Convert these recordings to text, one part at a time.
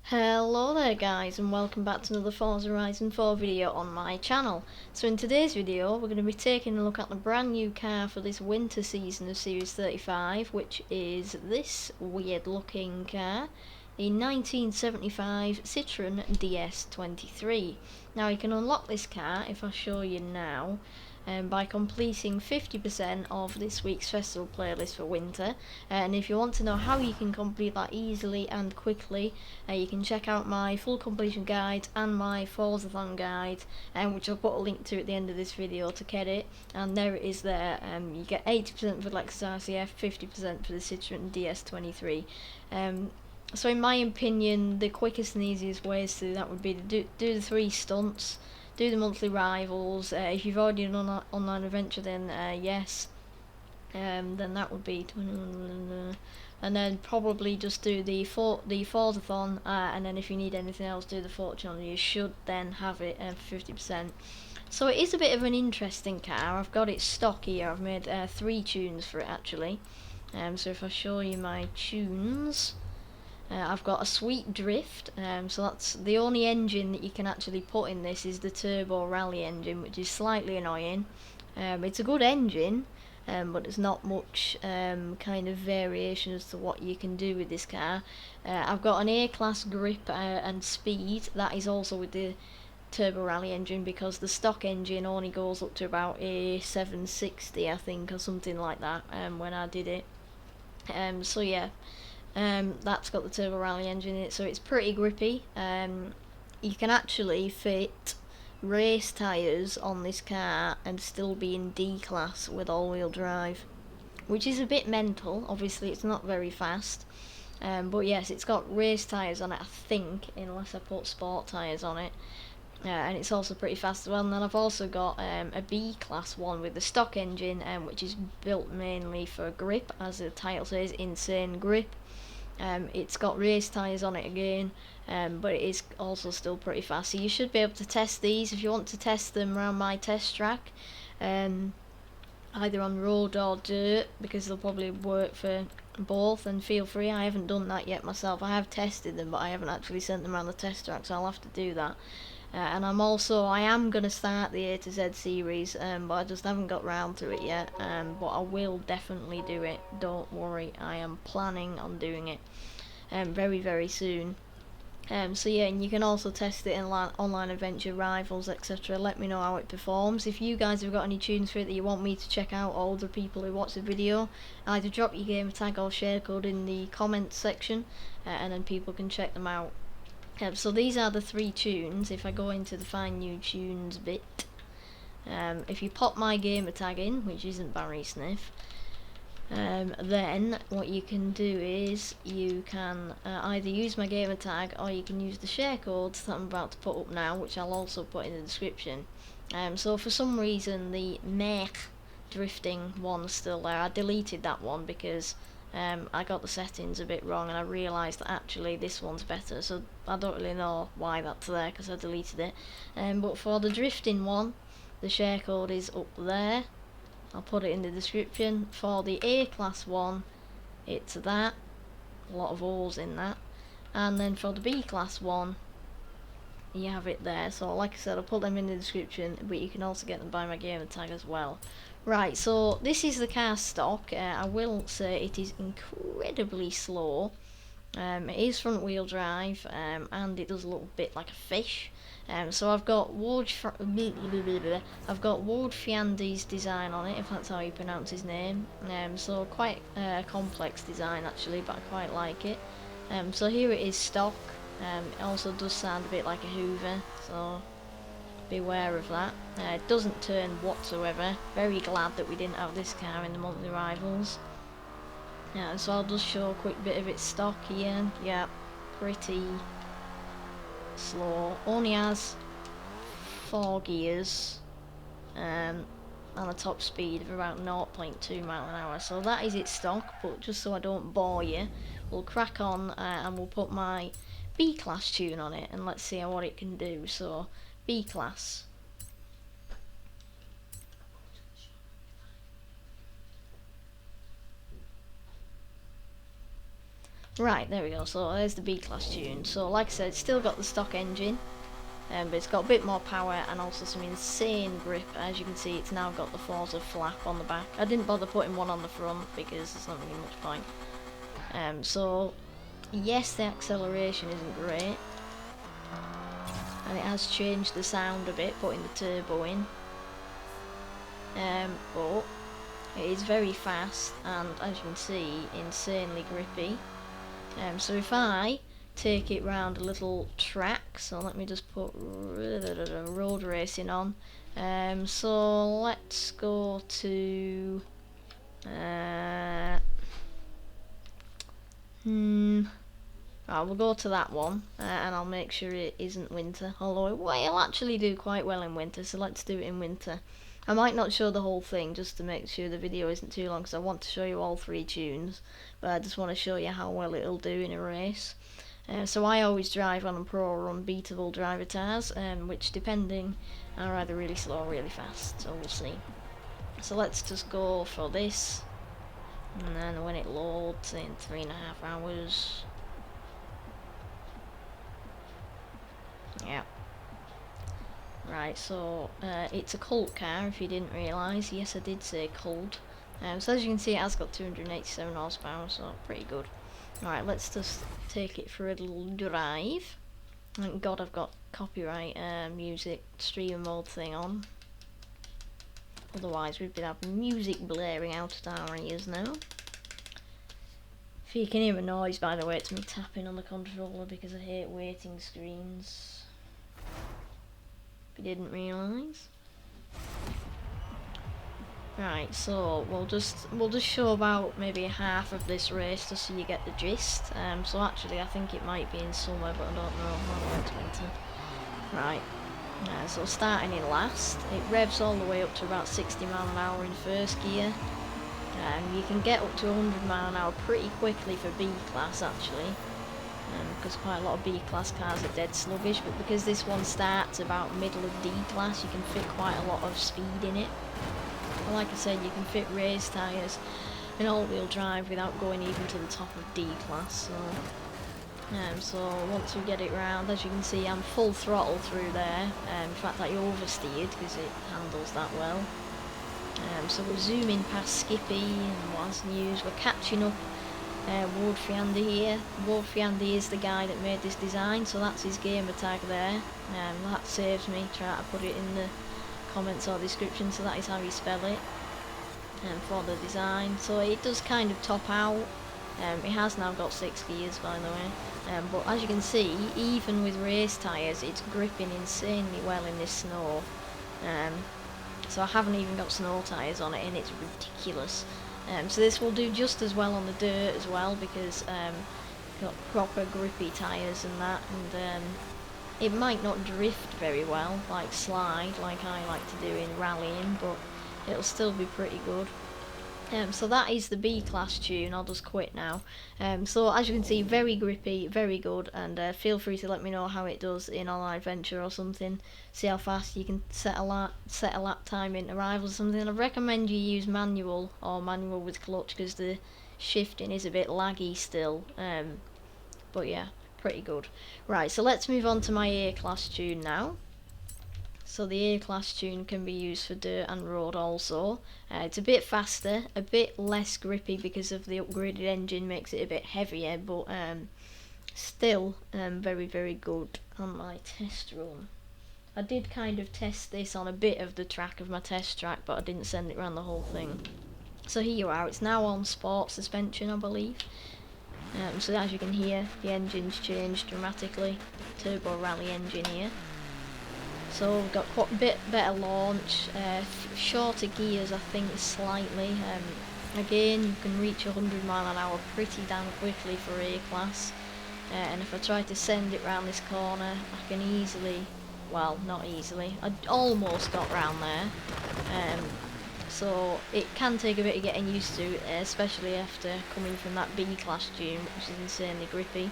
Hello there guys, and welcome back to another Forza Horizon 4 video on my channel. So in today's video we're going to be taking a look at the brand new car for this winter season of Series 35, which is this weird looking car, the 1975 Citroen DS23. Now you can unlock this car, if I show you now, by completing 50% of this week's festival playlist for winter. And if you want to know how you can complete that easily and quickly, you can check out my full completion guide and my Forzathon guide, which I'll put a link to at the end of this video to get it. And there it is there. You get 80% for Lexus RCF, 50% for the Citroen DS23. So in my opinion, the quickest and easiest ways to do that would be to do the 3 stunts, do the monthly rivals. If you've already done an online adventure, then yes, then that would be 21, and then probably just do the Forzathon, and then if you need anything else, do the fortune. You should then have it for 50%. So it is a bit of an interesting car. I've got it stock here. I've made 3 tunes for it actually. So if I show you my tunes, I've got a sweet drift, so that's the only engine that you can actually put in this is the turbo rally engine, which is slightly annoying. It's a good engine, but there's not much kind of variation as to what you can do with this car. I've got an A-class grip and speed. That is also with the turbo rally engine, because the stock engine only goes up to about a 760 I think, or something like that, when I did it. So yeah, that's got the turbo rally engine in it, so it's pretty grippy. You can actually fit race tyres on this car and still be in D class with all-wheel drive, which is a bit mental. Obviously it's not very fast, but yes, it's got race tyres on it I think, unless I put sport tyres on it. And it's also pretty fast as well. And then I've also got a B class one with the stock engine, which is built mainly for grip, as the title says, insane grip. It's got race tyres on it again, but it is also still pretty fast. So you should be able to test these if you want to test them around my test track, either on road or dirt, because they'll probably work for both. And feel free, I haven't done that yet myself. I have tested them, but I haven't actually sent them around the test track, so I'll have to do that. And I am going to start the A to Z series, but I just haven't got round to it yet, but I will definitely do it, don't worry. I am planning on doing it very, very soon. So yeah, and you can also test it in online adventure, rivals, etc. Let me know how it performs. If you guys have got any tunes for it that you want me to check out, or other people who watch the video, either drop your gamer tag or share code in the comments section, and then people can check them out. So these are the 3 tunes. If I go into the find new tunes bit, if you pop my gamer tag in, which isn't Barry Sniff, then what you can do is you can either use my gamer tag, or you can use the share code that I'm about to put up now, which I'll also put in the description. So for some reason the mech drifting one's still there. I deleted that one because I got the settings a bit wrong, and I realised that actually this one's better, so I don't really know why that's there because I deleted it. But for the drifting one, the share code is up there. I'll put it in the description. For the A-class one, it's that. A lot of O's in that. And then for the B-class one, you have it there. So like I said, I'll put them in the description, but you can also get them by my gamer tag as well. Right, so this is the car stock. I will say it is incredibly slow. It is front wheel drive, and it does look a bit like a fish. So I've got Ward Fiandi's design on it, if that's how you pronounce his name. So quite a complex design actually, but I quite like it. So here it is stock. It also does sound a bit like a Hoover, so beware of that. It doesn't turn whatsoever. Very glad that we didn't have this car in the monthly rivals. So I'll just show a quick bit of its stock here. Yeah, pretty slow. Only has 4 gears, and a top speed of about 0.2 mile an hour. So that is its stock, but just so I don't bore you, we'll crack on, and we'll put my B-class tune on it, and let's see what it can do. So B-class. Right, there we go. So there's the B-Class tune. So like I said, it's still got the stock engine, but it's got a bit more power and also some insane grip. As you can see, it's now got the Forza flap on the back. I didn't bother putting one on the front because there's not really much point. So yes, the acceleration isn't great, and it has changed the sound a bit, putting the turbo in. But it is very fast and, as you can see, insanely grippy. So if I take it round a little track, so let me just put road racing on. So let's go to we'll go to that one, and I'll make sure it isn't winter, although it will actually do quite well in winter, so let's do it in winter. I might not show the whole thing just to make sure the video isn't too long, because I want to show you all 3 tunes, but I just want to show you how well it'll do in a race. So I always drive on a pro or unbeatable driver tires, which depending are either really slow or really fast, so we'll see. So let's just go for this, and then when it loads in 3.5 hours. Yeah. Right, so it's a cult car, if you didn't realise. Yes, I did say cult. So as you can see, it has got 287 horsepower, so pretty good. Alright, let's just take it for a little drive. Thank God I've got copyright music streamer mode thing on. Otherwise we'd be having music blaring out at our ears now. If you can hear a noise, by the way, it's me tapping on the controller because I hate waiting screens. If you didn't realise. Right, so we'll just show about maybe half of this race just so you get the gist. So actually I think it might be in summer, but I don't know. Maybe it's winter. Right. So starting in last, it revs all the way up to about 60 mile an hour in first gear. You can get up to 100 mile an hour pretty quickly for B class actually. Because quite a lot of B class cars are dead sluggish, but because this one starts about middle of D class, you can fit quite a lot of speed in it. And like I said, you can fit race tyres in all-wheel drive without going even to the top of D class. So once we get it round, as you can see, I'm full throttle through there. In fact, I oversteered because it handles that well. So we're zooming past Skippy and what's news. We're catching up. Wardfiander here. Wardfiander is the guy that made this design, so that's his gamertag there. That saves me try to put it in the comments or description, so that is how you spell it for the design. So it does kind of top out. It has now got 6 gears, by the way, but as you can see, even with race tyres, it's gripping insanely well in this snow. So I haven't even got snow tyres on it, and it's ridiculous. So this will do just as well on the dirt as well, because it's got proper grippy tyres and that, and it might not drift very well, like slide, like I like to do in rallying, but it'll still be pretty good. So that is the B class tune. I'll just quit now. So as you can see, very grippy, very good, and feel free to let me know how it does in online adventure or something. See how fast you can set a lap time into rivals or something. I recommend you use manual or manual with clutch because the shifting is a bit laggy still. But yeah, pretty good. Right, so let's move on to my A class tune now. So the A class tune can be used for dirt and road also. It's a bit faster, a bit less grippy because of the upgraded engine, makes it a bit heavier, but still very, very good on my test run. I did kind of test this on a bit of the track of my test track, but I didn't send it around the whole thing. So here you are, it's now on sport suspension, I believe. So as you can hear, the engine's changed dramatically. Turbo rally engine here. So we've got quite a bit better launch, shorter gears I think slightly. Again, you can reach 100 mile an hour pretty damn quickly for A class. And if I try to send it round this corner, I can easily, well not easily, I almost got round there. So it can take a bit of getting used to, especially after coming from that B class tune, which is insanely grippy.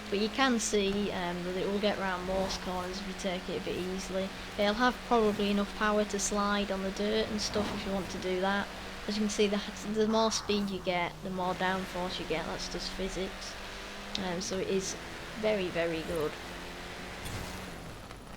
But you can see that it will get round most corners if you take it a bit easily. It'll have probably enough power to slide on the dirt and stuff if you want to do that. As you can see, the more speed you get, the more downforce you get. That's just physics. So it is very, very good.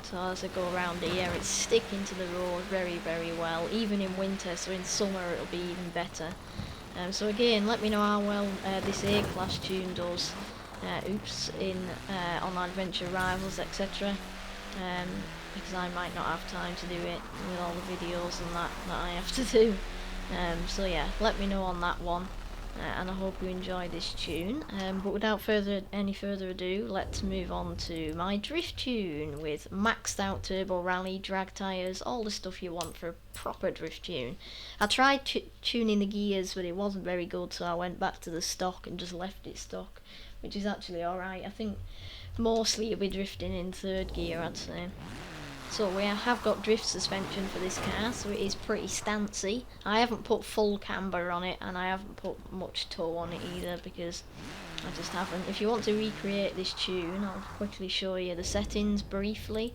So as I go around here, it's sticking to the road very, very well, even in winter. So in summer it'll be even better. So again, let me know how well this A-class tune does. On Adventure Rivals, etc. Because I might not have time to do it with all the videos and that I have to do. So yeah, let me know on that one, and I hope you enjoy this tune. But without any further ado, let's move on to my drift tune with maxed out turbo rally, drag tyres, all the stuff you want for a proper drift tune. I tried tuning the gears, but it wasn't very good, so I went back to the stock and just left it stock, which is actually alright. I think mostly you'll be drifting in third gear, I'd say. So we have got drift suspension for this car, so it is pretty stancy. I haven't put full camber on it, and I haven't put much toe on it either, because I just haven't. If you want to recreate this tune, I'll quickly show you the settings briefly.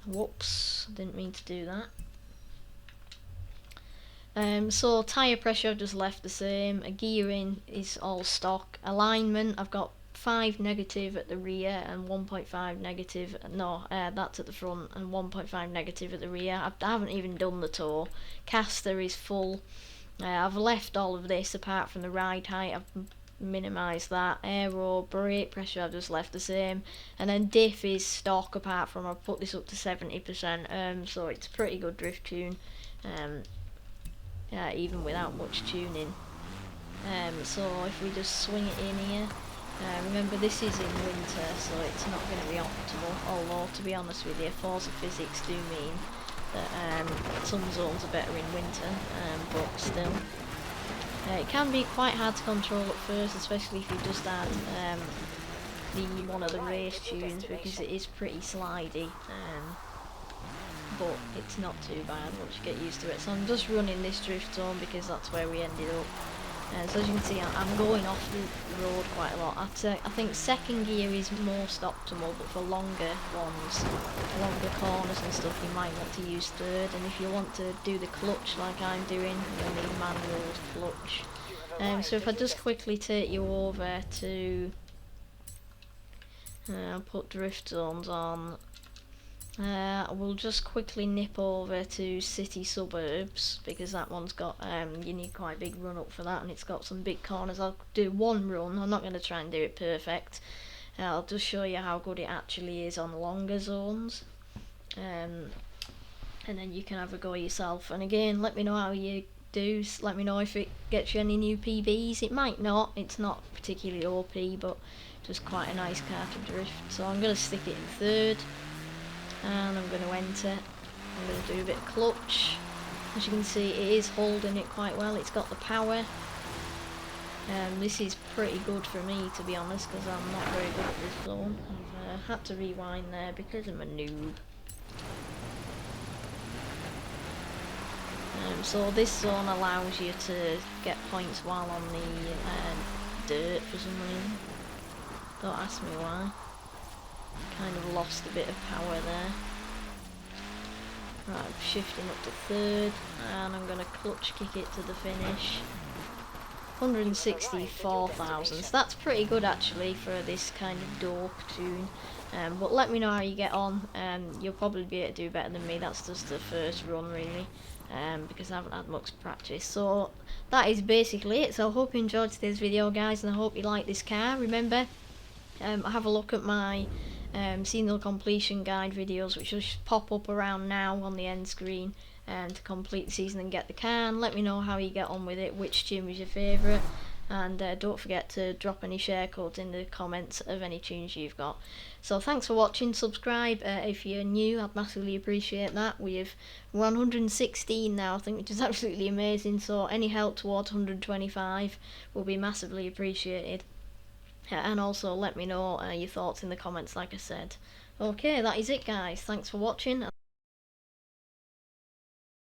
Whoops, didn't mean to do that. So tyre pressure I've just left the same, gearing is all stock, alignment I've got 5 negative at the rear and 1.5 negative, that's at the front, and 1.5 negative at the rear. I haven't even done the toe. Caster is full. I've left all of this apart from the ride height, I've minimised that. Aero, brake pressure I've just left the same, and then diff is stock apart from I've put this up to 70%, so it's a pretty good drift tune, even without much tuning. So if we just swing it in here, remember this is in winter, so it's not going to be optimal, although to be honest with you, Forza physics do mean that some zones are better in winter, but still. It can be quite hard to control at first, especially if you just add one of the race tunes, because it is pretty slidey, but it's not too bad once you get used to it. So I'm just running this drift zone because that's where we ended up. So as you can see, I'm going off the road quite a lot. I think second gear is most optimal, but for longer ones, longer corners and stuff, you might want to use third. And if you want to do the clutch like I'm doing, you'll need manual clutch. So if I just quickly take you over to, I'll put drift zones on. We'll just quickly nip over to city suburbs, because that one's got, you need quite a big run up for that, and it's got some big corners. I'll do one run, I'm not going to try and do it perfect. I'll just show you how good it actually is on longer zones, and then you can have a go yourself. And again, let me know how you do, let me know if it gets you any new PBs. It might not, it's not particularly OP, but just quite a nice car to drift. So I'm going to stick it in third, and I'm going to enter. I'm going to do a bit of clutch. As you can see, it is holding it quite well. It's got the power. This is pretty good for me, to be honest, because I'm not very good at this zone. I've had to rewind there because I'm a noob. So this zone allows you to get points while on the dirt for some reason. Don't ask me why. Kind of lost a bit of power there. Right, I'm shifting up to third, and I'm going to clutch kick it to the finish. 164,000, so that's pretty good actually for this kind of dork tune. But let me know how you get on. You'll probably be able to do better than me. That's just the first run really, because I haven't had much practice. So that is basically it. So I hope you enjoyed today's video, guys, and I hope you like this car. Remember, have a look at my seasonal completion guide videos, which will pop up around now on the end screen, to complete the season and get the car. And let me know how you get on with it, which tune was your favourite, and don't forget to drop any share codes in the comments of any tunes you've got. So thanks for watching. Subscribe if you're new, I'd massively appreciate that. We have 116 now, I think, which is absolutely amazing, so any help towards 125 will be massively appreciated. And also let me know your thoughts in the comments, like I said. Okay, that is it, guys. Thanks for watching.